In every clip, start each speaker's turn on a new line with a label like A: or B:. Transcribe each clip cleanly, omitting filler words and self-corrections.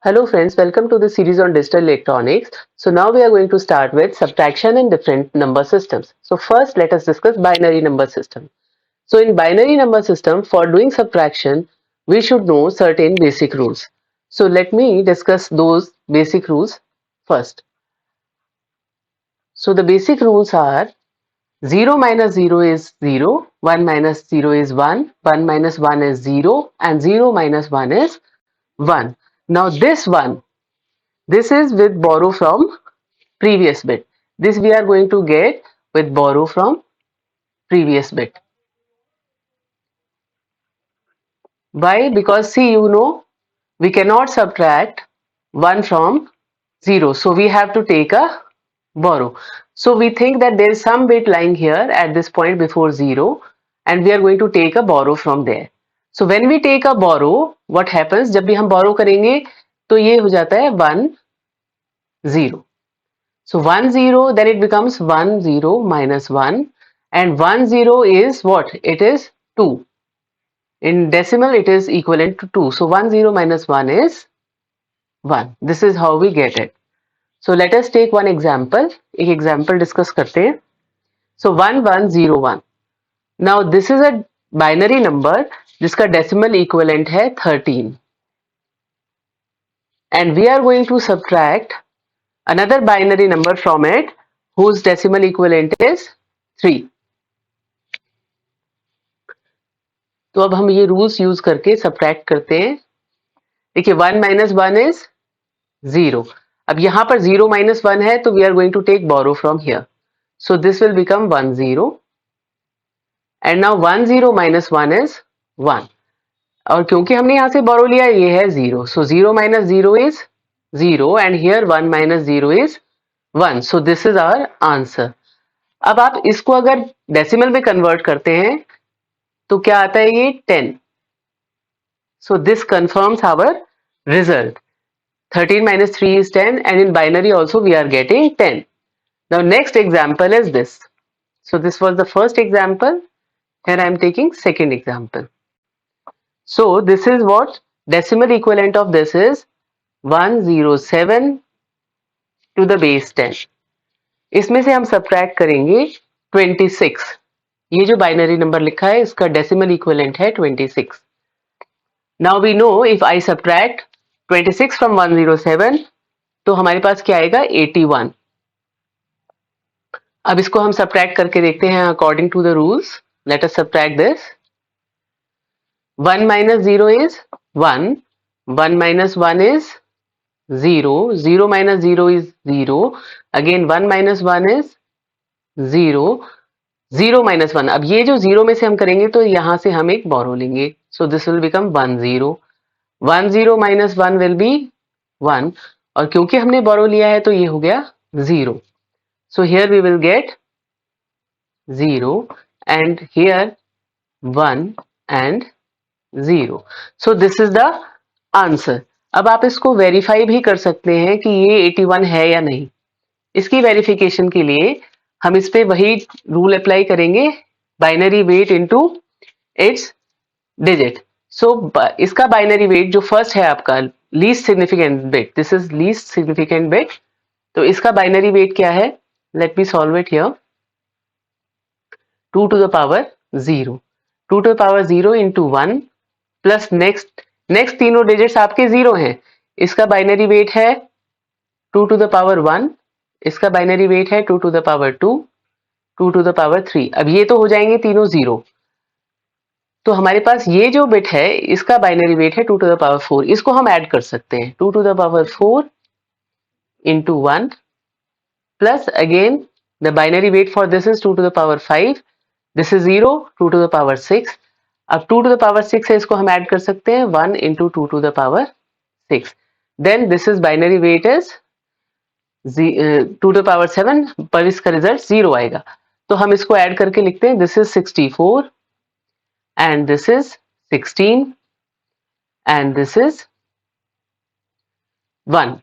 A: Hello friends, welcome to the series on digital electronics. So now we are going to start with subtraction in different number systems. So first let us discuss binary number system. So in binary number system, for doing subtraction, we should know certain basic rules. So let me discuss those basic rules first. So the basic rules are 0 minus 0 is 0, 1 minus 0 is 1, 1 minus 1 is 0 and 0 minus 1 is 1. Now this is with borrow from previous bit. This we are going to get with borrow from previous bit. Why? Because see, we cannot subtract 1 from 0. So we have to take a borrow. So we think that there is some bit lying here at this point before 0 and we are going to take a borrow from there. So when we take a borrow, what happens? जब भी हम borrow करेंगे तो ये हो जाता है 1 0. So 1 0, then it becomes 1 0 minus 1 and 1 0 is what? It is 2. In decimal it is equivalent to 2. So 1 0 minus 1 is 1. This is how we get it. So let us take one example. एक example discuss करते हैं. So 1 1 0 1. Now this is a binary number जिसका decimal equivalent है 13. And we are going to subtract another binary number from it whose decimal equivalent is 3. तो अब हम ये rules use करके सब्ट्रैक्ट करते हैं. देखिए 1 माइनस 1 इज 0. अब यहाँ पर 0 माइनस 1 है तो we are going to take borrow from here. So this will become 1 0 and now 1 0 minus 1 is 1. और क्योंकि हमने यहाँ से बोरो लिया ये है 0. So 0 minus 0 is 0 and here 1 minus 0 is 1. So this is our answer. अब आप इसको अगर डेसिमल में कन्वर्ट करते हैं तो क्या आता है ये 10. So this confirms our result. 13 minus 3 is 10 and in binary also we are getting 10. Now next example is this. So this was the first example. Here I am taking second example. So this is what decimal equivalent of this is 107 to the base 10. इसमें से हम subtract करेंगे 26. ये जो binary number लिखा है इसका decimal equivalent है 26. Now we know if I subtract 26 from 107 तो हमारे पास क्या आएगा 81. अब इसको हम subtract करके देखते हैं according to the rules. Let us subtract this. 1 minus 0 is 1. 1 minus 1 is 0. 0 minus 0 is 0. Again 1 minus 1 is 0. 0 minus 1. अब ये जो 0 में से हम करेंगे तो यहाँ से हम एक borrow लेंगे. So this will become 1 0. 1 0 minus 1 will be 1. और क्योंकि हमने borrow लिया है तो ये हो गया 0. So here we will get 0 and here 1 and 0. So this is the answer. अब आप इसको वेरीफाई भी कर सकते हैं कि ये 81 है या नहीं. इसकी वेरिफिकेशन के लिए हम इस पे वही रूल अप्लाई करेंगे, binary weight into its digit. So इसका बाइनरी वेट जो फर्स्ट है आपका least significant bit, this is least significant bit. तो इसका बाइनरी वेट क्या है? Let me solve it here. 2 to the power 0. 2 to the power 0 into 1 plus next तीनों digits आपके 0 हैं. इसका बाइनरी वेट है 2 to the power 1. इसका बाइनरी वेट है 2 to the power 2, 2 to the power 3. अब ये तो हो जाएंगे तीनों 0. तो हमारे पास ये जो बिट है इसका बाइनरी वेट है 2 to the power 4. इसको हम ऐड कर सकते हैं. 2 to the power 4 into 1 plus again the binary weight for this is 2 to the power 5. This is 0, 2 to the power 6. अब 2 to the power 6 है, इसको हम ऐड कर सकते हैं 1 into 2 to the power 6. Then this is binary weight is 2 to the power 7, पर इसका result 0 आएगा. तो हम इसको ऐड करके लिखते हैं this is 64 and this is 16 and this is 1.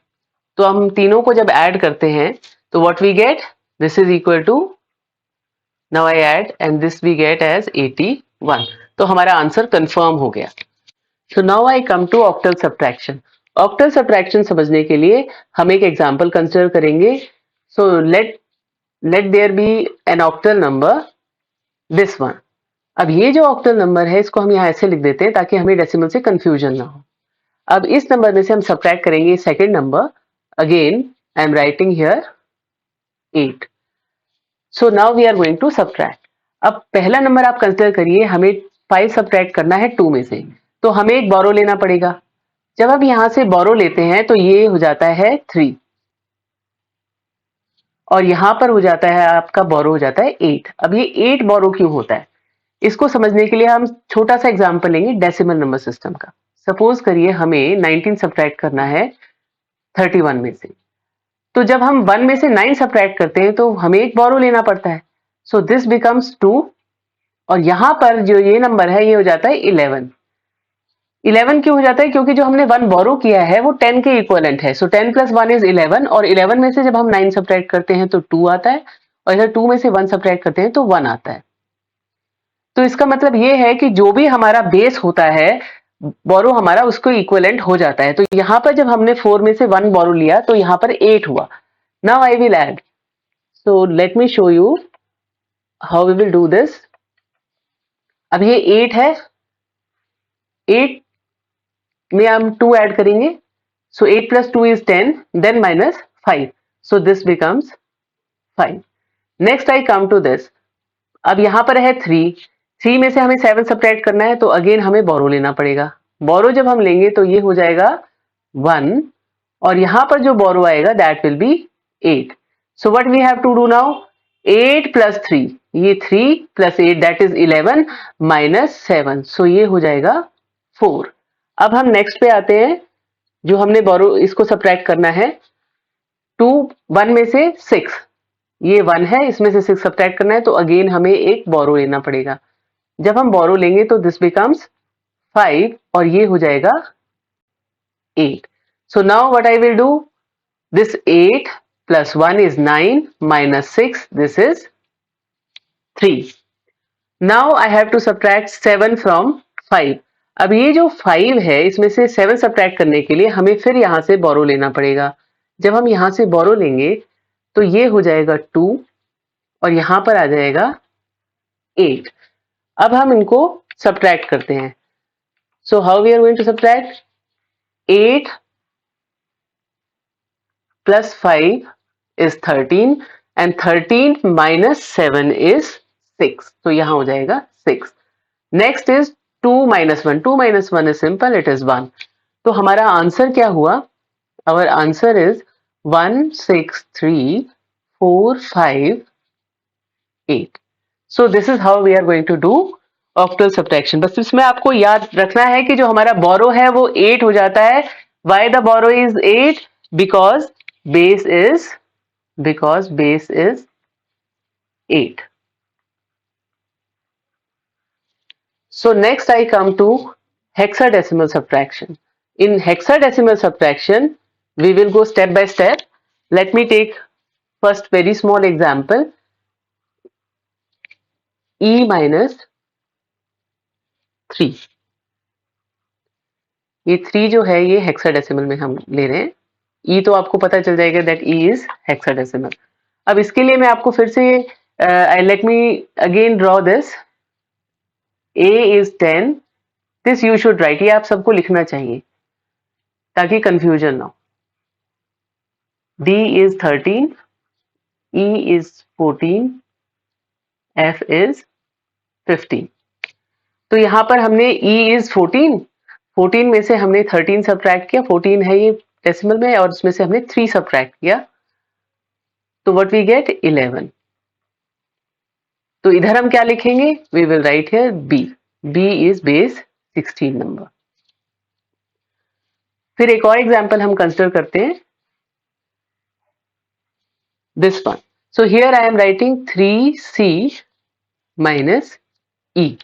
A: तो हम तीनों को जब ऐड करते हैं तो what we get, this is equal to, now I add and this we get as 81. तो हमारा आंसर कंफर्म हो गया. So now I come to octal subtraction. Octal subtraction समझने के लिए हम एक एग्जांपल कंसीडर करेंगे. So let there be an octal number, this one. अब ये जो ऑक्टल नंबर है इसको हम यहाँ ऐसे लिख देते हैं ताकि हमें डेसिमल से कंफ्यूजन ना हो. अब इस नंबर में से हम सब्ट्रैक्ट करेंगे second number. Again I am writing here 8. So now we are going to subtract. अब पहला नंबर आप कंसिडर करिए, हमें 5 सब्ट्रैक्ट करना है 2 में से, तो हमें एक बोरो लेना पड़ेगा. जब आप यहां से बोरो लेते हैं तो ये हो जाता है 3 और यहां पर हो जाता है आपका बोरो हो जाता है 8. अब ये 8 बोरो क्यों होता है, इसको समझने के लिए हम छोटा सा एग्जांपल लेंगे डेसिमल नंबर सिस्टम का. सपोज करिए हमें 19 सब्ट्रैक्ट करना है 31 में से, तो जब हम 1 में से 9 सब्ट्रैक्ट करते हैं तो हमें एक बोरो लेना पड़ता है. सो दिस बिकम्स 2 और यहां पर जो ये नंबर है ये हो जाता है 11. 11 क्यों हो जाता है, क्योंकि जो हमने 1 बोरो किया है वो 10 के इक्वलेंट है. सो 10 प्लस 1 इज 11 और 11 में से जब हम 9 सब्ट्रैक्ट करते हैं तो 2 आता है और इधर 2 में से 1 सब्ट्रैक्ट करते हैं तो 1 आता है. तो इसका मतलब ये है कि जो भी हमारा बेस होता है बोरो हमारा उसको इक्वलेंट हो जाता है. तो यहां पर जब हमने 4 में से 1 बोरो लिया तो यहां पर 8 हुआ. Now I will add. So let me show you how we will do this. अब ये 8 है, 8 में हम 2 ऐड करेंगे. So 8 plus 2 is 10, then minus 5. So this becomes 5. Next I come to this. अब यहां पर है 3 में से हमें 7 सब्ट्रैक्ट करना है तो अगेन हमें बोरो लेना पड़ेगा. बोरो जब हम लेंगे तो ये हो जाएगा 1 और यहां पर जो बोरो आएगा that will be 8. So what we have to do now, 8 plus 3, ये 3 plus 8 that is 11 minus 7. So ये हो जाएगा 4. अब हम नेक्स्ट पे आते हैं, जो हमने बोरो इसको सब्ट्रैक्ट करना है 1 में से 6, ये 1 है, इसमें से 6 सब्ट्रैक्ट करना है तो अगेन हमें एक बोरो लेना पड़ेगा. जब हम बोरो लेंगे तो दिस बिकम्स 5 और ये हो जाएगा 8. So now what I will do, this 8 plus 1 is 9 minus 6 this is 3. Now I have to subtract 7 from 5. अब ये जो 5 है इसमें से 7 सब्ट्रैक्ट करने के लिए हमें फिर यहां से बोरो लेना पड़ेगा. जब हम यहां से बोरो लेंगे तो ये हो जाएगा 2 और यहां पर आ जाएगा 8. अब हम इनको सब्ट्रैक्ट करते हैं. So how we are going to subtract, 8 plus 5 is 13 and 13 minus 7 is 6. तो यहां हो जाएगा 6. Next is 2 minus 1. 2 minus 1 is simple, it is 1. तो हमारा आंसर क्या हुआ, our answer is 1 6 3 4 5 8. So this is how we are going to do octal subtraction. बस इसमें आपको याद रखना है कि जो हमारा बोरो है वो 8 हो जाता है. Why the borrow is 8? Because base is 8. So next I come to hexadecimal subtraction. In hexadecimal subtraction, we will go step by step. Let me take first very small example. E minus 3. ये 3 जो है ये hexadecimal में हम ले रहे हैं. ई तो आपको पता चल जाएगा दैट ई इज हेक्साडेसिमल. अब इसके लिए मैं आपको फिर से let me again draw this. A is 10, this you should write, ये आप सबको लिखना चाहिए ताकि कंफ्यूजन ना हो. D is 13, E is 14, F is 15. तो यहां पर हमने ई इज 14 में से हमने 13 सब्ट्रैक्ट किया. 14 है ये डेसिमल में और इसमें से हमने 3 सब्ट्रैक्ट किया तो व्हाट वी गेट 11. तो इधर हम क्या लिखेंगे, we will write here B. B is base 16 number. फिर एक और एग्जांपल हम कंसीडर करते हैं, this one. So here I am writing 3c minus E.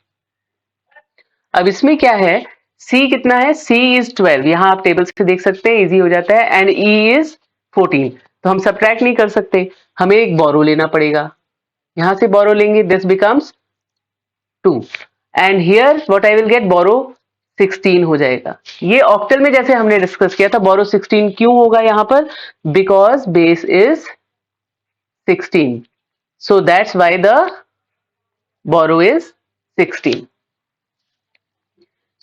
A: अब इसमें क्या है, c कितना है, c इज 12. यहां आप टेबल से देख सकते हैं, इजी हो जाता है. And e is 14. तो हम सब्ट्रैक्ट नहीं कर सकते, हमें एक बोरो लेना पड़ेगा. यहां से बोरो लेंगे, this becomes 2. And here what I will get, borrow 16 हो जाएगा। ये ऑक्टल में जैसे हमने डिस्कस किया था, बोरो 16 क्यों होगा यहाँ पर? Because base is 16, so that's why the borrow is 16.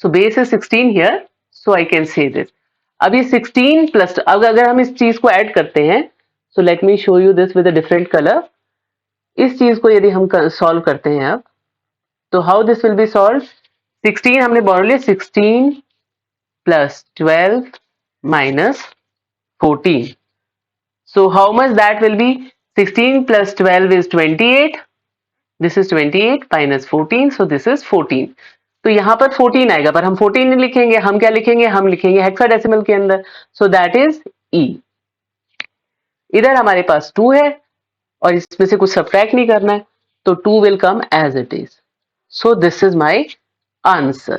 A: So base is 16 here, so I can say this. अब ये 16 प्लस, अब अगर हम इस चीज को ऐड करते हैं, so let me show you this with a different color. इस चीज को यदि हम सॉल्व करते हैं अब, तो how this will be solved? 16 हमने बोरो लिया, 16 plus 12 minus 14. So how much that will be? 16 plus 12 is 28. This is 28 minus 14, so this is 14. तो यहाँ पर 14 आएगा, पर हम 14 नहीं लिखेंगे, हम क्या लिखेंगे? हम लिखेंगे हेक्साडेसिमल के अंदर, so that is E. इधर हमारे पास 2 है और इसमें से कुछ सब्ट्रैक्ट नहीं करना है, तो 2 will come as it is. So this is my answer.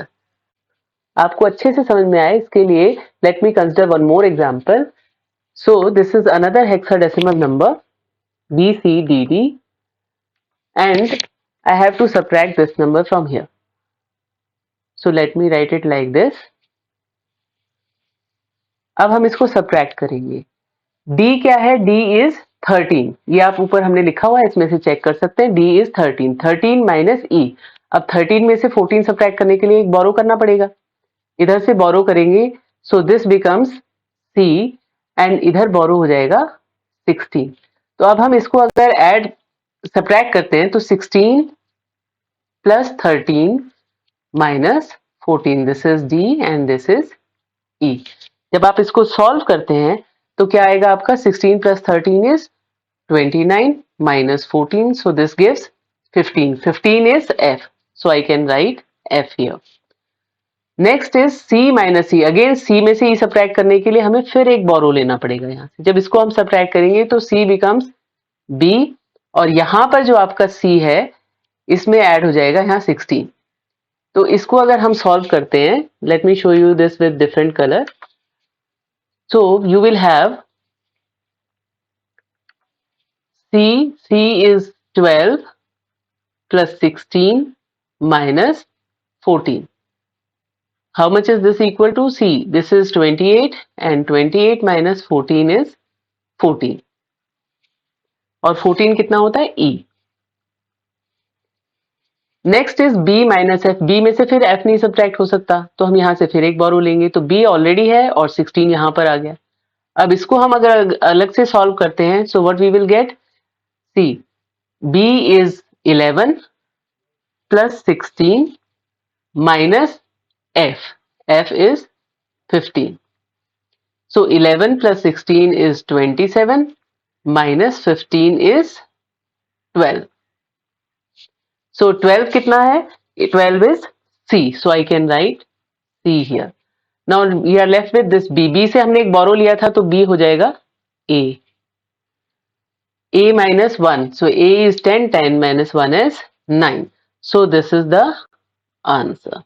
A: आपको अच्छे से समझ में आए इसके लिए let me consider one more example. So this is another hexadecimal number BCDD and I have to subtract this number from here. So let me write it like this. अब हम इसको subtract करेंगे. D क्या है? D is 13. ये आप ऊपर हमने लिखा हुआ है, इसमें से चेक कर सकते हैं. D is 13. 13 minus E. अब 13 में से 14 subtract करने के लिए एक borrow करना पड़ेगा. इधर से borrow करेंगे, so this becomes C and इधर borrow हो जाएगा 16. तो अब हम इसको अगर add subtract करते हैं तो 16 plus 13 minus 14. This is D and this is E. जब आप इसको solve करते हैं तो क्या आएगा आपका? 16 plus 13 is 29 minus 14, so this gives 15. 15 is F, so I can write F here. Next is C minus E. Again C में से E subtract करने के लिए हमें फिर एक borrow लेना पड़ेगा यहाँ से. जब इसको हम subtract करेंगे तो C becomes B और यहाँ पर जो आपका C है इसमें add हो जाएगा यहाँ 16. तो इसको अगर हम solve करते हैं, let me show you this with different color. So you will have C is 12 plus 16 minus 14. How much is this equal to? C, this is 28 and 28 minus 14 is 14. और 14 कितना होता है? E. Next is B minus F. B में से फिर F नहीं subtract हो सकता, तो हम यहाँ से फिर एक बोरो लेंगे, तो B ऑलरेडी है और 16 यहाँ पर आ गया. अब इसको हम अगर अलग से सॉल्व करते हैं, so what we will get? C, B is 11 plus 16 minus F. F is 15. So 11 plus 16 is 27 minus 15 is 12. So 12 कितना है? 12 is C. So I can write C here. Now we are left with this B. B से हमने एक बोरो लिया था, तो B हो जाएगा A. A minus 1. So A is 10. 10 minus 1 is 9. So this is the answer.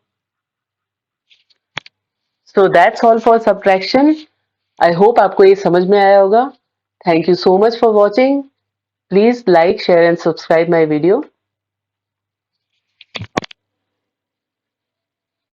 A: So that's all for subtraction. I hope आपको ये समझ में आया होगा. Thank you so much for watching. Please like, share and subscribe my video.